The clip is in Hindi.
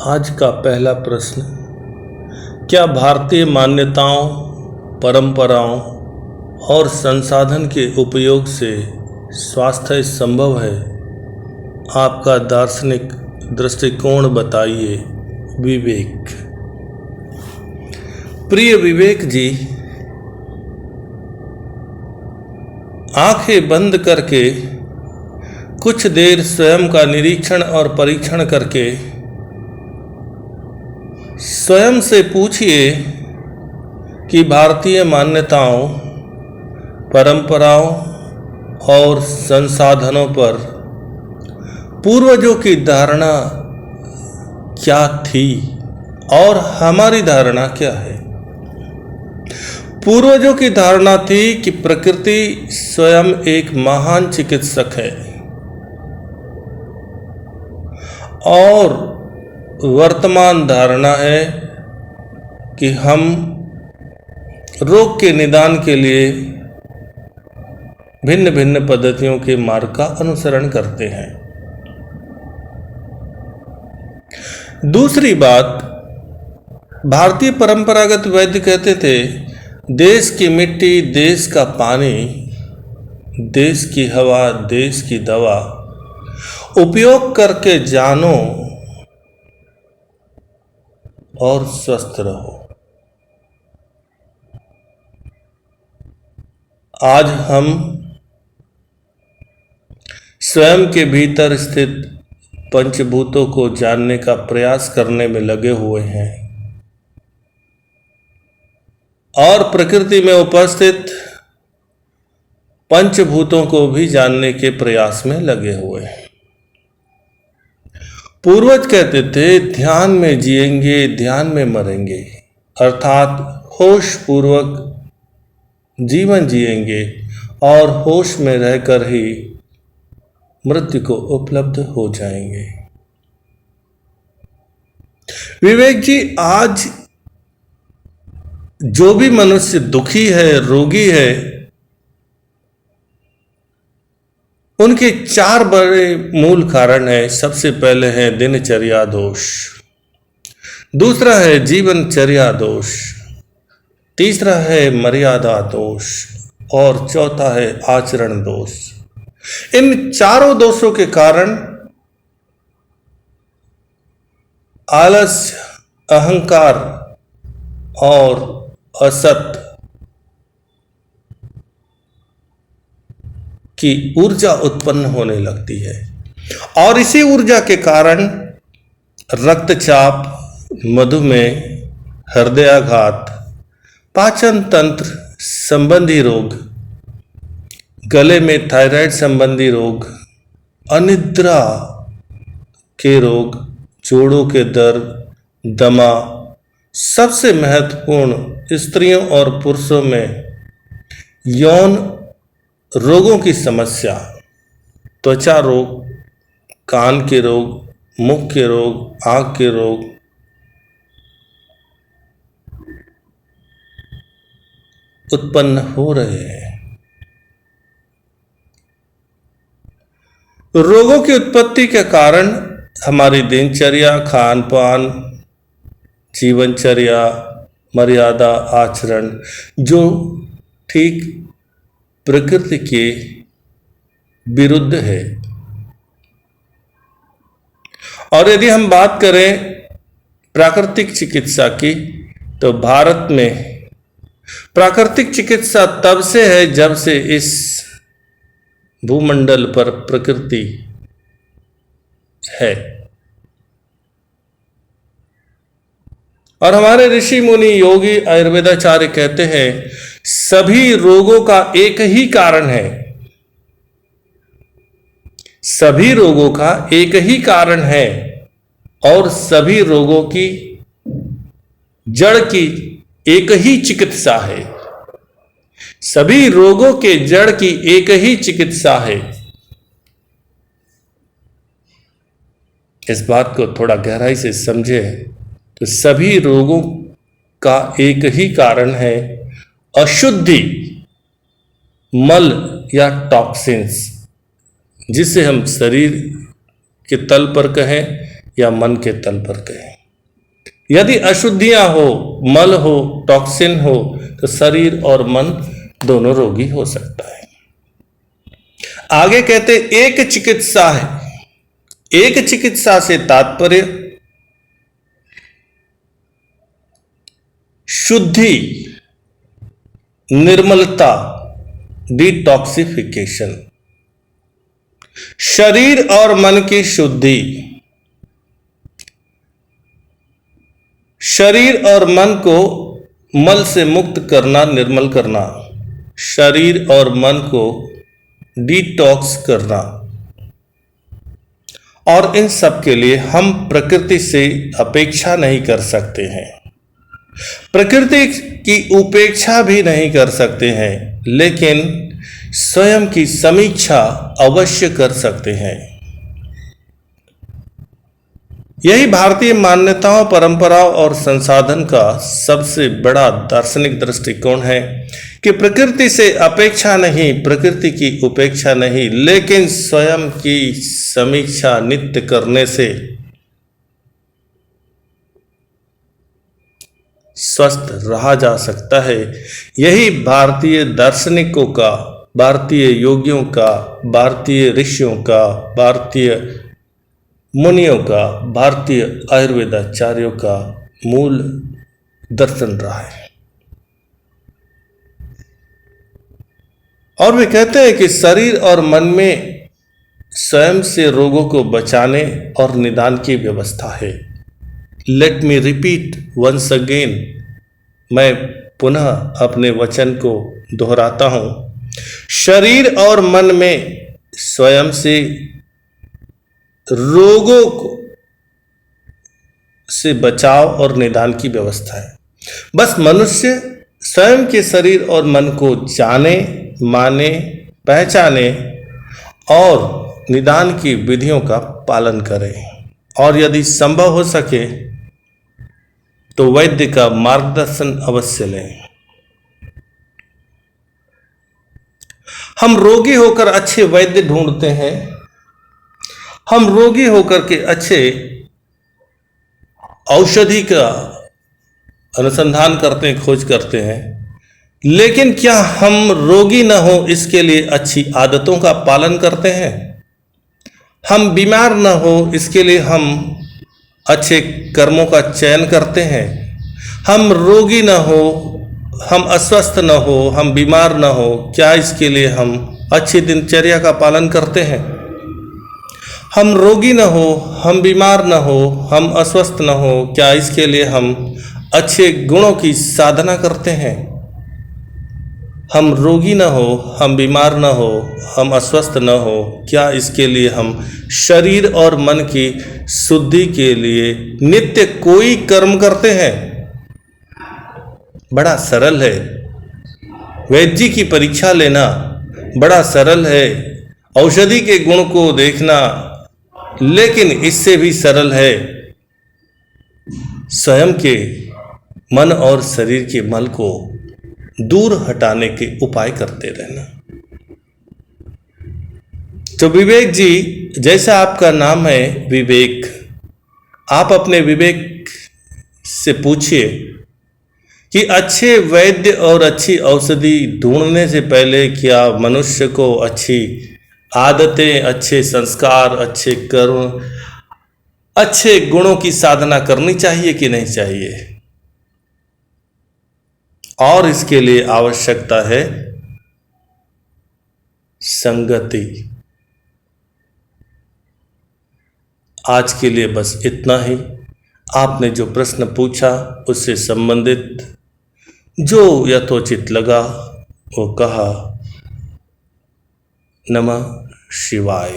आज का पहला प्रश्न, क्या भारतीय मान्यताओं, परंपराओं और संसाधन के उपयोग से स्वास्थ्य संभव है? आपका दार्शनिक दृष्टिकोण बताइए। विवेक। प्रिय विवेक जी, आंखें बंद करके कुछ देर स्वयं का निरीक्षण और परीक्षण करके स्वयं से पूछिए कि भारतीय मान्यताओं, परंपराओं और संसाधनों पर पूर्वजों की धारणा क्या थी और हमारी धारणा क्या है। पूर्वजों की धारणा थी कि प्रकृति स्वयं एक महान चिकित्सक है और वर्तमान धारणा है कि हम रोग के निदान के लिए भिन्न भिन्न पद्धतियों के मार्ग का अनुसरण करते हैं। दूसरी बात, भारतीय परंपरागत वैद्य कहते थे, देश की मिट्टी, देश का पानी, देश की हवा, देश की दवा उपयोग करके जानो और स्वस्थ रहो। आज हम स्वयं के भीतर स्थित पंचभूतों को जानने का प्रयास करने में लगे हुए हैं और प्रकृति में उपस्थित पंचभूतों को भी जानने के प्रयास में लगे हुए हैं। पूर्वज कहते थे, ध्यान में जिएंगे, ध्यान में मरेंगे, अर्थात होश पूर्वक जीवन जिएंगे और होश में रहकर ही मृत्यु को उपलब्ध हो जाएंगे। विवेक जी, आज जो भी मनुष्य दुखी है, रोगी है, उनके 4 बड़े मूल कारण हैं। सबसे पहले है दिनचर्या दोष, दूसरा है जीवनचर्या दोष, तीसरा है मर्यादा दोष और चौथा है आचरण दोष। इन चारों दोषों के कारण आलस्य, अहंकार और असत की ऊर्जा उत्पन्न होने लगती है और इसी ऊर्जा के कारण रक्तचाप, मधुमेह, हृदयाघात, पाचन तंत्र संबंधी रोग, गले में थायराइड संबंधी रोग, अनिद्रा के रोग, जोड़ों के दर्द, दमा, सबसे महत्वपूर्ण स्त्रियों और पुरुषों में यौन रोगों की समस्या, त्वचा रोग, कान के रोग, मुख के रोग, आंख के रोग, उत्पन्न हो रहे हैं। रोगों की उत्पत्ति के कारण हमारी दिनचर्या, खान पान, जीवनचर्या, मर्यादा, आचरण जो ठीक प्रकृति के विरुद्ध है। और यदि हम बात करें प्राकृतिक चिकित्सा की, तो भारत में प्राकृतिक चिकित्सा तब से है जब से इस भूमंडल पर प्रकृति है और हमारे ऋषि मुनि, योगी, आयुर्वेदाचार्य कहते हैं, सभी रोगों का एक ही कारण है। सभी रोगों का एक ही कारण है और सभी रोगों की जड़ की एक ही चिकित्सा है। सभी रोगों के जड़ की एक ही चिकित्सा है। इस बात को थोड़ा गहराई से समझे तो सभी रोगों का एक ही कारण है अशुद्धि, मल या टॉक्सिन्स, जिसे हम शरीर के तल पर कहें या मन के तल पर कहें। यदि अशुद्धियां हो, मल हो, टॉक्सिन हो, तो शरीर और मन दोनों रोगी हो सकता है। आगे कहते एक चिकित्सा है। एक चिकित्सा से तात्पर्य शुद्धि, निर्मलता, डिटॉक्सिफिकेशन। शरीर और मन की शुद्धि, शरीर और मन को मल से मुक्त करना, निर्मल करना, शरीर और मन को डिटॉक्स करना। और इन सब के लिए हम प्रकृति से अपेक्षा नहीं कर सकते हैं, प्रकृति की उपेक्षा भी नहीं कर सकते हैं, लेकिन स्वयं की समीक्षा अवश्य कर सकते हैं। यही भारतीय मान्यताओं, परंपराओं और संसाधन का सबसे बड़ा दार्शनिक दृष्टिकोण है कि प्रकृति से अपेक्षा नहीं, प्रकृति की उपेक्षा नहीं, लेकिन स्वयं की समीक्षा नित्य करने से स्वस्थ रहा जा सकता है। यही भारतीय दार्शनिकों का, भारतीय योगियों का, भारतीय ऋषियों का, भारतीय मुनियों का, भारतीय आयुर्वेदाचार्यों का मूल दर्शन रहा है। और वे कहते हैं कि शरीर और मन में स्वयं से रोगों को बचाने और निदान की व्यवस्था है। Let me repeat once again, मैं पुनः अपने वचन को दोहराता हूं। शरीर और मन में स्वयं से रोगों से बचाव और निदान की व्यवस्था है। बस मनुष्य स्वयं के शरीर और मन को जाने, माने, पहचाने और निदान की विधियों का पालन करे, और यदि संभव हो सके तो वैद्य का मार्गदर्शन अवश्य लें। हम रोगी होकर अच्छे वैद्य ढूंढते हैं, हम रोगी होकर के अच्छे औषधि का अनुसंधान करते हैं, खोज करते हैं, लेकिन क्या हम रोगी न हो इसके लिए अच्छी आदतों का पालन करते हैं? हम बीमार न हो इसके लिए हम अच्छे कर्मों का चयन करते हैं? हम रोगी न हो, हम अस्वस्थ न हो, हम बीमार न हो, क्या इसके लिए हम अच्छी दिनचर्या का पालन करते हैं? हम रोगी न हो, हम बीमार न हो, हम अस्वस्थ न हो, क्या इसके लिए हम अच्छे गुणों की साधना करते हैं? हम रोगी न हो, हम बीमार न हो, हम अस्वस्थ न हो, क्या इसके लिए हम शरीर और मन की शुद्धि के लिए नित्य कोई कर्म करते हैं? बड़ा सरल है। वैद्य जी की परीक्षा लेना बड़ा सरल है, औषधि के गुण को देखना, लेकिन इससे भी सरल है स्वयं के मन और शरीर के मल को दूर हटाने के उपाय करते रहना। तो विवेक जी, जैसा आपका नाम है विवेक, आप अपने विवेक से पूछिए कि अच्छे वैद्य और अच्छी औषधि ढूंढने से पहले क्या मनुष्य को अच्छी आदतें, अच्छे संस्कार, अच्छे कर्म, अच्छे गुणों की साधना करनी चाहिए कि नहीं चाहिए? और इसके लिए आवश्यकता है संगति। आज के लिए बस इतना ही। आपने जो प्रश्न पूछा उससे संबंधित जो यथोचित लगा वो कहा। नमः शिवाय।